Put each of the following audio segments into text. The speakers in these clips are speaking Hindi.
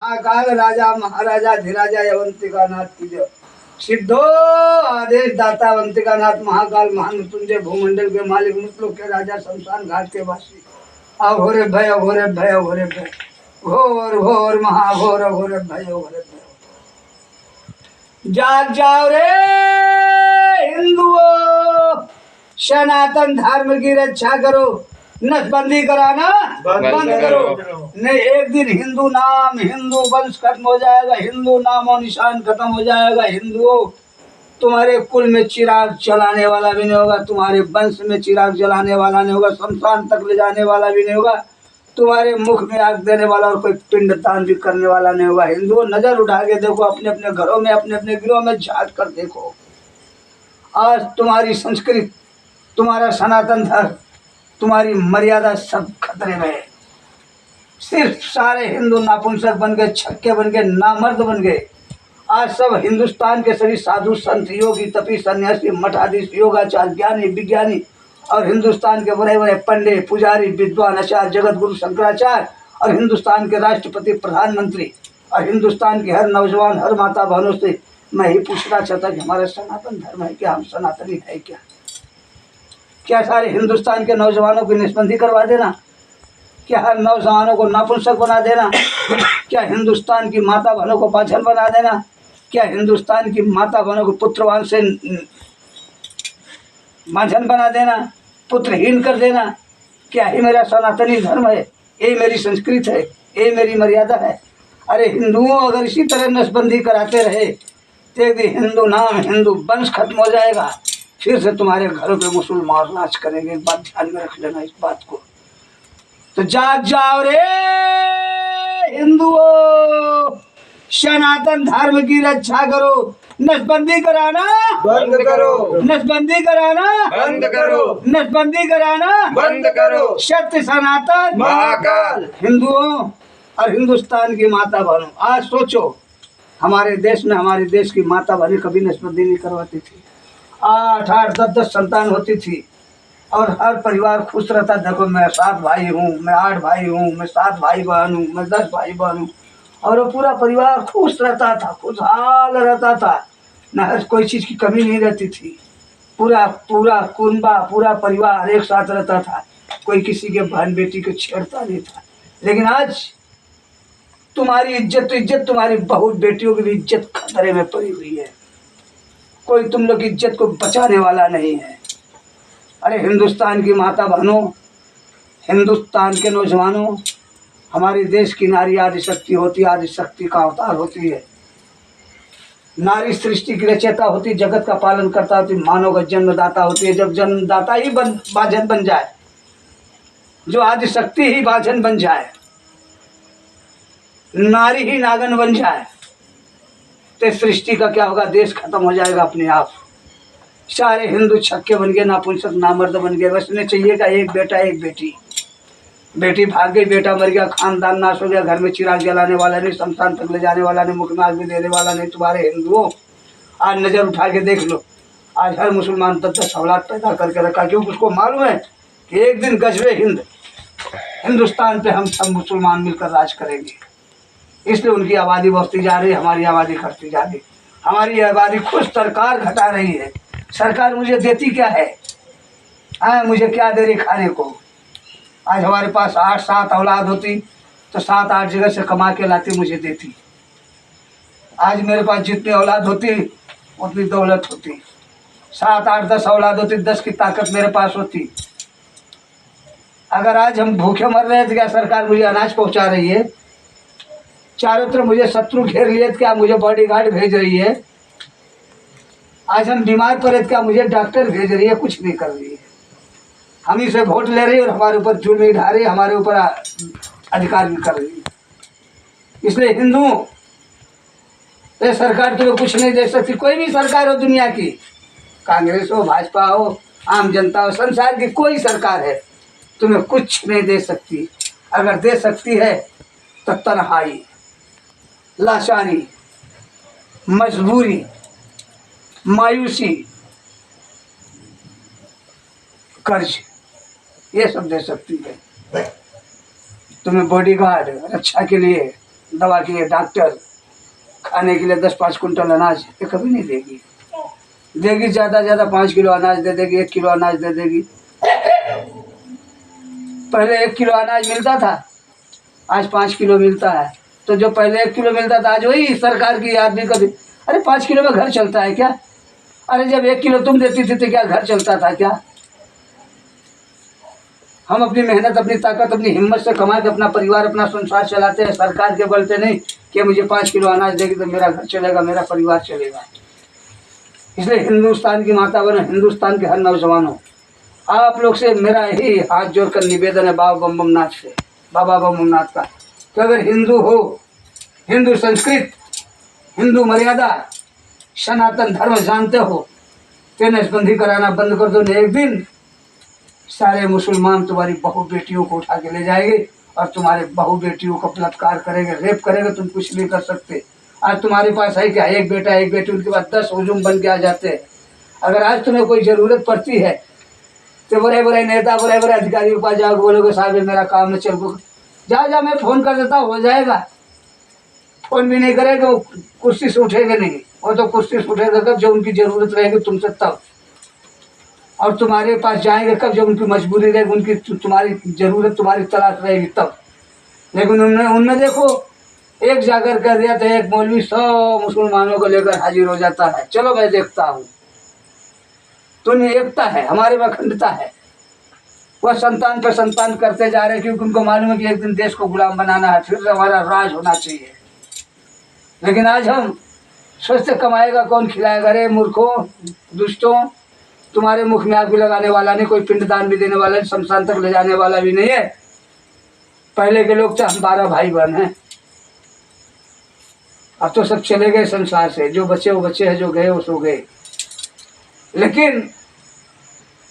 काल राजा महाराजा धीराजा अवंतिका नाथ की जय। सिद्धो आदेश दाता अवंतिका नाथ महाकाल महामृत्युंजय भूमंडल के मालिक मुतलोक के राजा शमशान घाट के वासी अघोरे भय अघोरे भय अघोरे भय घोर घोर महाघोर अघोरे भय अघोरे भय। जाग जाओ रे हिंदुओं, सनातन धर्म की रक्षा करो, नसबंदी कराना बंद करो। नहीं एक दिन हिंदू नाम हिंदू वंश खत्म हो जाएगा, हिंदू नाम और निशान खत्म हो जाएगा। हिंदुओं तुम्हारे कुल में चिराग जलाने वाला भी नहीं होगा, तुम्हारे वंश में चिराग जलाने वाला नहीं होगा, शमशान तक ले जाने वाला भी नहीं होगा, तुम्हारे मुख में आग देने वाला और कोई पिंड दान भी करने वाला नहीं होगा। हिंदुओं नजर उठा के देखो, अपने अपने घरों में अपने अपने गिरोह में झांक कर देखो। आज तुम्हारी संस्कृति, तुम्हारा सनातन धर्म, तुम्हारी मर्यादा सब खतरे में है। सिर्फ सारे हिंदू नापुंसक बन गए, छक्के बन गए, नामर्द बन गए। आज सब हिंदुस्तान के सभी साधु संत योगी तपी सन्यासी मठाधीश योगाचार्य ज्ञानी विज्ञानी और हिंदुस्तान के बड़े बड़े पंडित पुजारी विद्वान आचार्य जगत गुरु शंकराचार्य और हिंदुस्तान के राष्ट्रपति प्रधानमंत्री और हिंदुस्तान के हर नौजवान हर माता बहनों से मैं ही पूछना चाहता कि हमारा सनातन धर्म है क्या, हम सनातनी है क्या? क्या सारे हिंदुस्तान के नौजवानों की निष्बंदी करवा देना? क्या हर नौजवानों को नापुंसक बना देना? क्या हिंदुस्तान की माता बहनों को बाझल बना देना? क्या हिंदुस्तान की माता बहनों को पुत्रवान से मांझन बना देना, पुत्रहीन कर देना? क्या ही मेरा सनातनी धर्म है? यही मेरी संस्कृति है, यही मेरी मर्यादा है। अरे हिंदुओं अगर इसी तरह नसबंदी कराते रहे तो एक दिन हिंदू नाम हिंदू वंश खत्म हो जाएगा, फिर से तुम्हारे घरों पे मुसलमान राज करेंगे। एक बात ध्यान में रख लेना इस बात को। तो जाग जाओ रे हिंदुओं, सनातन धर्म की रक्षा करो, नसबंदी कराना बंद करो, नसबंदी कराना बंद करो, नसबंदी कराना बंद करो। सत्य सनातन महाकाल। हिंदुओं और हिंदुस्तान की माता बहनों, आज सोचो हमारे देश में हमारे देश की माता बहनें कभी नसबंदी नहीं करवाती थी। 8-8 10-10 संतान होती थी और हर परिवार खुश रहता। देखो मैं 7 भाई हूँ, मैं 8 भाई हूँ, मैं 7 भाई बहन हूँ, मैं 10 भाई बहन हूँ, और वो पूरा परिवार खुश रहता था, खुशहाल रहता था, न कोई चीज़ की कमी नहीं रहती थी। पूरा पूरा कुनबा पूरा परिवार एक साथ रहता था, कोई किसी के बहन बेटी को छेड़ता नहीं था। लेकिन आज तुम्हारी इज्जत तो इज्जत, तुम्हारी बहू बेटियों की भी इज्जत खतरे में पड़ी हुई है। कोई तुम लोग की इज्जत को बचाने वाला नहीं है। अरे हिंदुस्तान की माता बहनों, हिंदुस्तान के नौजवानों, हमारे देश की नारी आदिशक्ति होती है, आदिशक्ति का अवतार होती है। नारी सृष्टि की रचयिता होती, जगत का पालन करता होती, मानव का जन्मदाता होती है। जब जन्मदाता ही बाझन बन जाए, जो आदिशक्ति ही बाझन बन जाए, नारी ही नागन बन जाए, तो सृष्टि का क्या होगा? देश खत्म हो जाएगा अपने आप। सारे हिंदू छक्के बन गए, नापुंसक नामर्द बन गए। बस उन्हें चाहिए का एक बेटा एक बेटी। बेटी भाग गई, बेटा मर गया, खानदान नाश हो गया, घर में चिराग जलाने वाला नहीं, शमशान तक ले जाने वाला नहीं, मुख में आग भी देने वाला नहीं। तुम्हारे हिंदुओं आज नजर उठा के देख लो, आज हर मुसलमान 10-10 औलाद पैदा करके रखा, क्योंकि उसको मालूम है कि एक दिन गजबे हिंदुस्तान पे हम सब मुसलमान मिलकर राज करेंगे। इसलिए उनकी आबादी बढ़ती जा रही है, हमारी आबादी घटती जा रही है। हमारी आबादी खुद सरकार घटा रही है। सरकार मुझे देती क्या है? हाँ, मुझे क्या दे रही खाने को? आज हमारे पास 8-7 औलाद होती तो 7-8 जगह से कमा के लाती, मुझे देती। आज मेरे पास जितनी औलाद होती उतनी दौलत होती। 7-8-10 औलाद होती, 10 की ताकत मेरे पास होती। अगर आज हम भूखे मर रहे हैं तो क्या सरकार मुझे अनाज पहुंचा रही है? चारों तरफ मुझे शत्रु घेर लिए तो क्या मुझे बॉडीगार्ड भेज रही है? आज हम बीमार पड़े तो क्या मुझे डॉक्टर भेज रही है? कुछ नहीं कर रही है। हम ही से वोट ले रही है और हमारे ऊपर जुल्म ढा रही है, हमारे ऊपर अधिकार भी कर रही है। इसलिए हिंदुओं, ये सरकार तुम्हें कुछ नहीं दे सकती। कोई भी सरकार हो दुनिया की, कांग्रेस हो, भाजपा हो, आम जनता हो, संसार की कोई सरकार है, तुम्हें कुछ नहीं दे सकती। अगर दे सकती है तो तन्हाई, लाचारी, मजबूरी, मायूसी, कर्ज, ये सब दे सकती है। तुम्हें बॉडीगार्ड रक्षा के लिए दवा के लिए डॉक्टर, खाने के लिए 10-5 कुंटल अनाज, ये कभी नहीं देगी। देगी ज़्यादा ज़्यादा 5 किलो अनाज दे देगी, 1 किलो अनाज दे देगी। पहले 1 किलो अनाज मिलता था, आज 5 किलो मिलता है। तो जो पहले 1 किलो मिलता था, आज वही सरकार की आदमी को अरे 5 किलो में घर चलता है क्या? अरे जब 1 किलो तुम देती थी तो क्या घर चलता था क्या? हम अपनी मेहनत, अपनी ताकत, अपनी हिम्मत से कमा के अपना परिवार, अपना संसार चलाते हैं, सरकार के बल पे नहीं कि मुझे 5 किलो अनाज देगी तो मेरा घर चलेगा, मेरा परिवार चलेगा। इसलिए हिंदुस्तान की माता बनो, हिंदुस्तान के हर नौजवानों, आप लोग से मेरा यही हाथ जोड़कर निवेदन है बाबा बम बम नाथ से, बाबा बम बम नाथ का, कि अगर हिंदू हो, हिंदू संस्कृत, हिंदू मर्यादा, सनातन धर्म जानते हो तो नसबंदी कराना बंद कर दो। नहीं एक दिन सारे मुसलमान तुम्हारी बहू बेटियों को उठा के ले जाएंगे और तुम्हारे बहू बेटियों को बलात्कार करेंगे, रेप करेंगे, तुम कुछ नहीं कर सकते। आज तुम्हारे पास है क्या? एक बेटा एक बेटी, उनके बाद 10 हुजूम बन के आ जाते हैं। अगर आज तुम्हें कोई ज़रूरत पड़ती है तो बड़े बड़े नेता, बड़े बड़े अधिकारियों के पास जाओगे, बोलोगे साहब मेरा काम में चल गो, जा मैं फ़ोन कर देता हूँ, हो जाएगा। फ़ोन भी नहीं करेगा, वो कुर्सी से उठेगा नहीं, वो तो कुर्सी से उठेगा कब? जब उनकी ज़रूरत रहेगी तुमसे तब। और तुम्हारे पास जाएंगे कब? जब उनकी मजबूरी रहेगी, उनकी तुम्हारी ज़रूरत, तुम्हारी तलाश रहेगी तब। लेकिन उनने देखो एक जाकर कर दिया तो एक मौलवी 100 मुसलमानों को लेकर हाजिर हो जाता है, चलो मैं देखता हूँ। तो नहीं एकता है, हमारे में अखंडता है। वह संतान पर संतान करते जा रहे हैं क्योंकि उनको मालूम है कि एक दिन देश को गुलाम बनाना है, फिर हमारा राज होना चाहिए। लेकिन आज हम सोचते कमाएगा कौन, खिलाएगा? अरे मूर्खों, दुष्टों, तुम्हारे मुख में आग भी लगाने वाला नहीं, कोई पिंडदान भी देने वाला नहीं, शमशान तक ले जाने वाला भी नहीं है। पहले के लोग थे, हम 12 भाई बहन हैं, अब तो सब चले गए संसार से। जो बचे वो बचे हैं, जो गए वो सो गए। लेकिन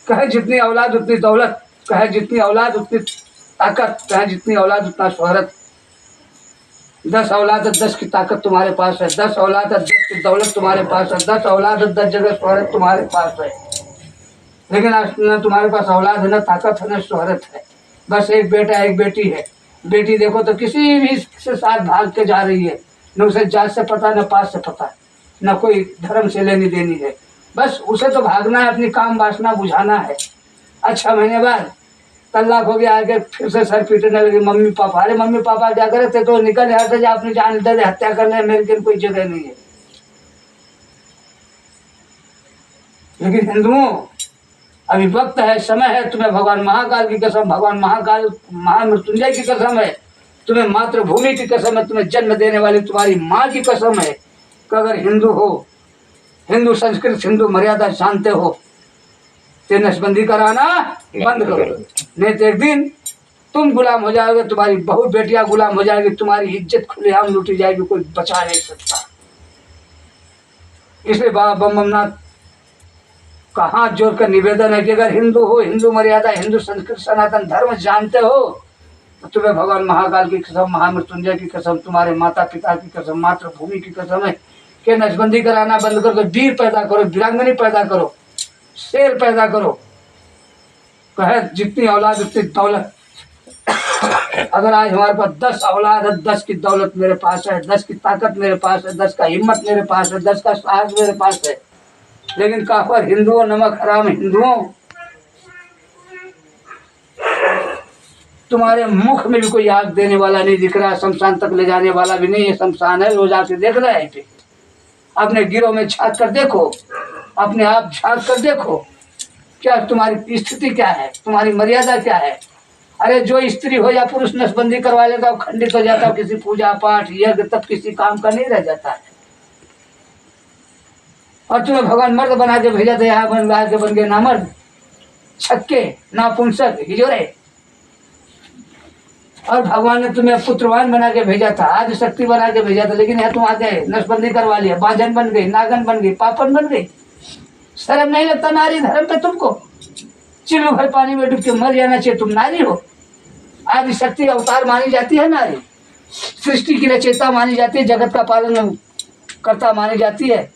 कहे जितनी औलाद उतनी दौलत, कहे जितनी औलाद उतनी ताकत, कहे जितनी औलाद उतना शोहरत। 10 औलाद 10 की ताकत तुम्हारे पास है, 10 औलाद 10 की दौलत तुम्हारे पास है, 10 औलाद 10 जगह शोहरत तुम्हारे पास है। लेकिन आज न तुम्हारे पास औलाद है, न ताकत है, न शोहरत है। बस एक बेटा एक बेटी है। बेटी देखो तो किसी भी से साथ भाग के जा रही है, न उसे जात से पता, न पास से पता, न कोई धर्म से लेनी देनी है। बस उसे तो भागना है, अपनी काम वासना बुझाना है। 6 महीने बाद तलाक हो गया, आगे फिर से सर पीटने लगे मम्मी पापा। अरे मम्मी पापा क्या करे थे? तो निकल जाते जा अपनी जान दे दे, हत्या कर ले, मेरे कोई जगह नहीं है। लेकिन हिंदुओं, अभी वक्त है, समय है, तुम्हें भगवान महाकाल की कसम, भगवान महाकाल महामृत्युंजय की कसम है, तुम्हें मातृभूमि की कसम है, तुम्हें जन्म देने वाली तुम्हारी माँ की कसम है कि अगर हिंदू हो, हिंदू संस्कृत, हिंदू मर्यादा जानते हो तो नसबंदी कराना बंद करो। नहीं तो एक दिन तुम गुलाम हो जाओगे, तुम्हारी बहू बेटियां गुलाम हो जाएगी, तुम्हारी इज्जत खुलेआम लूटी जाएगी, कोई बचा नहीं सकता। इसलिए बाबा बम बम नाथ का हाथ जोड़कर निवेदन है कि अगर हिंदू हो, हिंदू मर्यादा, हिंदू संस्कृत, सनातन धर्म जानते हो तो तुम्हें भगवान महाकाल की कसम, महामृत्युंजय की कसम, तुम्हारे माता पिता की कसम, मातृभूमि की कसम है कि नसबंदी कराना बंद कर दो। वीर पैदा करो, वीरांगनी पैदा करो, शेर पैदा करो। कहे जितनी औलाद उतनी दौलत। अगर आज हमारे पास 10 औलाद है, 10 की दौलत मेरे पास है, 10 की ताकत मेरे पास है, 10 का हिम्मत मेरे पास है, 10 का साहस मेरे पास है। लेकिन काफर हिंदुओं, नमक हराम हिंदुओं, तुम्हारे मुख में भी कोई आग देने वाला नहीं दिख रहा, शमशान तक ले जाने वाला भी नहीं है। शमशान है, रोज आके देख रहे हैं। अपने गिरोह में झाँक कर देखो, अपने आप झाँक कर देखो, क्या तुम्हारी स्थिति क्या है, तुम्हारी मर्यादा क्या है। अरे जो स्त्री हो या पुरुष नसबंदी करवा लेता हो, खंडित हो जाता हो, किसी पूजा पाठ यज्ञ तब किसी काम का नहीं रह जाता है। और तुम्हें भगवान मर्द बना के भेजा था, यहाँ बन गए नामर्द, छक्के, नापुंसक, हिजोरे। और भगवान ने तुम्हें पुत्रवान बना के भेजा था, आदि शक्ति बना के भेजा था, लेकिन यहाँ तुम आ गए, नसबंदी करवा लिया, बाजन बन गई, नागन बन गई, पापन बन गई। शर्म नहीं लगता नारी धर्म पे तुमको? चिल्लू भर पानी में डूब के मर जाना चाहिए, तुम नारी हो। आदि शक्ति अवतार मानी जाती है नारी, सृष्टि की रचयिता मानी जाती है, जगत का पालन करता मानी जाती है,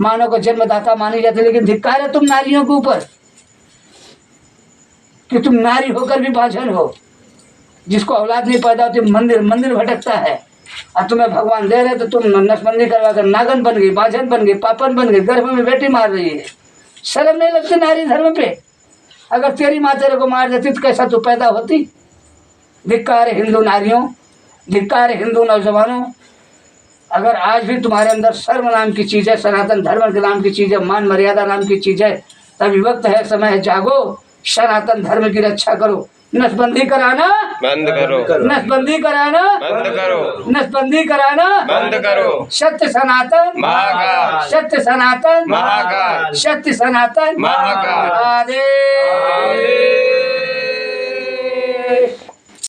मानव को जन्मदाता मानी जाती है। लेकिन धिक्कार है तुम नारियों के ऊपर कि तुम नारी होकर भी बाझन हो। जिसको औलाद नहीं पैदा होती, मंदिर मंदिर भटकता है, और तुम्हें भगवान दे रहे तो तुम नसबंदी करवा कर नागन बन गई, बाझन बन गई, पापन बन गई, गर्भ में बेटी मार रही है। शर्म नहीं लगती नारी धर्म पे? अगर तेरी माँ तेरे को मार देती तो कैसा तू पैदा होती? धिक्कार है हिंदू नारियों, धिक्कार है हिंदू नौजवानों। अगर आज भी तुम्हारे अंदर शर्म नाम की चीज है, सनातन धर्म के नाम की चीज है, मान मर्यादा नाम की चीज है, तभी वक्त है, समय है, जागो, सनातन धर्म की रक्षा करो। नसबंदी कराना बंद करो, नसबंदी कराना बंद करो, नसबंदी कराना बंद करो। सत्य सनातन महाकाल, सत्य सनातन महाकाल, सत्य सनातन महाकाल। राधे राधे